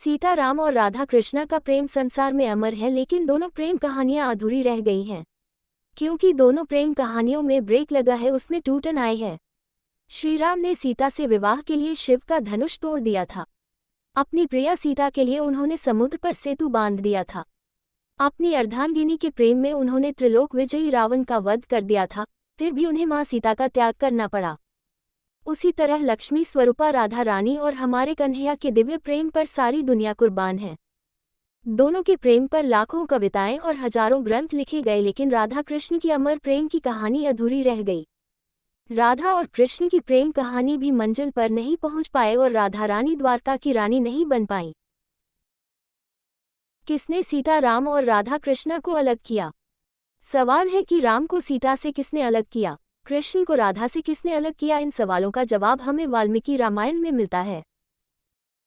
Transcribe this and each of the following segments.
सीता राम और राधा कृष्णा का प्रेम संसार में अमर है, लेकिन दोनों प्रेम कहानियां अधूरी रह गई हैं। क्योंकि दोनों प्रेम कहानियों में ब्रेक लगा है, उसमें टूटन आई है। श्री राम ने सीता से विवाह के लिए शिव का धनुष तोड़ दिया था। अपनी प्रिया सीता के लिए उन्होंने समुद्र पर सेतु बांध दिया था। अपनी अर्धांगिनी के प्रेम में उन्होंने त्रिलोक विजयी रावण का वध कर दिया था, फिर भी उन्हें मां सीता का त्याग करना पड़ा। उसी तरह लक्ष्मी स्वरूपा राधा रानी और हमारे कन्हैया के दिव्य प्रेम पर सारी दुनिया कुर्बान है। दोनों के प्रेम पर लाखों कविताएं और हजारों ग्रंथ लिखे गए, लेकिन राधा कृष्ण की अमर प्रेम की कहानी अधूरी रह गई। राधा और कृष्ण की प्रेम कहानी भी मंजिल पर नहीं पहुंच पाए और राधा रानी द्वारका की रानी नहीं बन पाई। किसने सीता राम और राधा कृष्ण को अलग किया? सवाल है कि राम को सीता से किसने अलग किया, कृष्ण को राधा से किसने अलग किया। इन सवालों का जवाब हमें वाल्मीकि रामायण में मिलता है।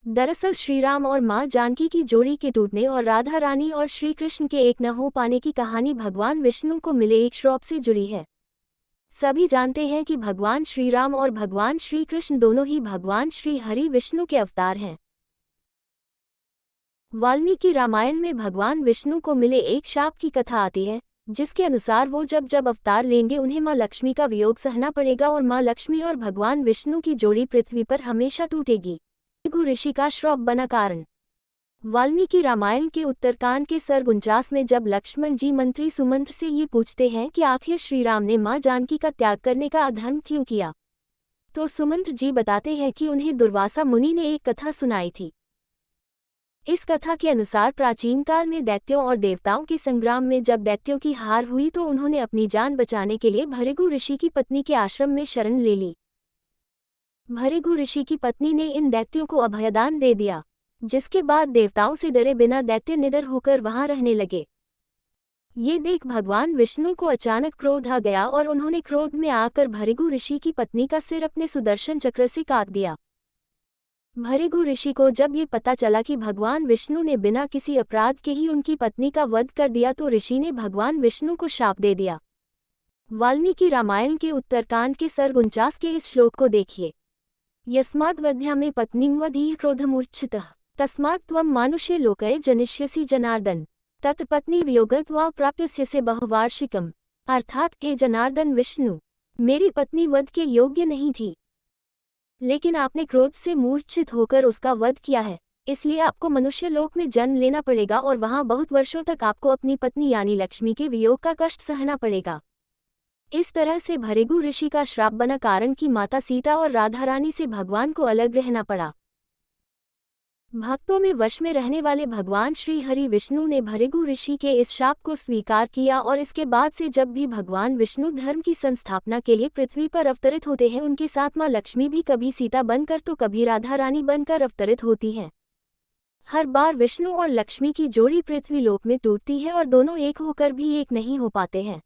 दरअसल श्री राम और मां जानकी की जोड़ी के टूटने और राधा रानी और श्री कृष्ण के एक न हो पाने की कहानी भगवान विष्णु को मिले एक श्राप से जुड़ी है। सभी जानते हैं कि भगवान श्री राम और भगवान श्री कृष्ण दोनों ही भगवान श्री हरि विष्णु के अवतार हैं। वाल्मीकि रामायण में भगवान विष्णु को मिले एक शाप की कथा आती है, जिसके अनुसार वो जब जब अवतार लेंगे उन्हें मां लक्ष्मी का वियोग सहना पड़ेगा और मां लक्ष्मी और भगवान विष्णु की जोड़ी पृथ्वी पर हमेशा टूटेगी। भृगु ऋषि का श्राप बना कारण। वाल्मीकि रामायण के उत्तरकांड के सर्ग 49 में जब लक्ष्मण जी मंत्री सुमंत्र से ये पूछते हैं कि आखिर श्री राम ने मां जानकी का त्याग करने का अधर्म क्यों किया, तो सुमंत्र जी बताते हैं कि उन्हें दुर्वासा मुनि ने एक कथा सुनाई थी। इस कथा के अनुसार प्राचीन काल में दैत्यों और देवताओं के संग्राम में जब दैत्यों की हार हुई तो उन्होंने अपनी जान बचाने के लिए भृगु ऋषि की पत्नी के आश्रम में शरण ले ली। भृगु ऋषि की पत्नी ने इन दैत्यों को अभयदान दे दिया, जिसके बाद देवताओं से डरे बिना दैत्य निडर होकर वहां रहने लगे। ये देख भगवान विष्णु को अचानक क्रोध आ गया और उन्होंने क्रोध में आकर भृगु ऋषि की पत्नी का सिर अपने सुदर्शन चक्र से काट दिया। भृगु ऋषि को जब ये पता चला कि भगवान विष्णु ने बिना किसी अपराध के ही उनकी पत्नी का वध कर दिया तो ऋषि ने भगवान विष्णु को शाप दे दिया। वाल्मीकि रामायण के उत्तरकांड के सर्ग 49 के इस श्लोक को देखिए। यस्माद् वध्या में पत्नीं वधीः क्रोधमूर्च्छितः तस्मात् त्वं मानुषे लोके जनिष्यसि जनार्दन तत् पत्नी वियोगत्वा प्राप्यस्यसे बहुवार्षिकम्। अर्थात हे जनार्दन विष्णु, मेरी पत्नी वध के योग्य नहीं थी, लेकिन आपने क्रोध से मूर्छित होकर उसका वध किया है, इसलिए आपको मनुष्य लोक में जन्म लेना पड़ेगा और वहां बहुत वर्षों तक आपको अपनी पत्नी यानी लक्ष्मी के वियोग का कष्ट सहना पड़ेगा। इस तरह से भृगु ऋषि का श्राप बना कारण कि माता सीता और राधा रानी से भगवान को अलग रहना पड़ा। भक्तों में वश में रहने वाले भगवान श्री हरि विष्णु ने भृगु ऋषि के इस शाप को स्वीकार किया और इसके बाद से जब भी भगवान विष्णु धर्म की संस्थापना के लिए पृथ्वी पर अवतरित होते हैं, उनके साथ मां लक्ष्मी भी कभी सीता बनकर तो कभी राधा रानी बनकर अवतरित होती हैं। हर बार विष्णु और लक्ष्मी की जोड़ी पृथ्वी लोक में टूटती है और दोनों एक होकर भी एक नहीं हो पाते हैं।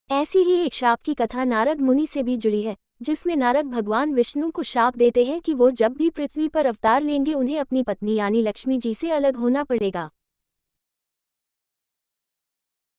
ऐसी ही एक शाप की कथा नारद मुनि से भी जुड़ी है, जिसमें नारद भगवान विष्णु को शाप देते हैं कि वो जब भी पृथ्वी पर अवतार लेंगे उन्हें अपनी पत्नी यानी लक्ष्मी जी से अलग होना पड़ेगा।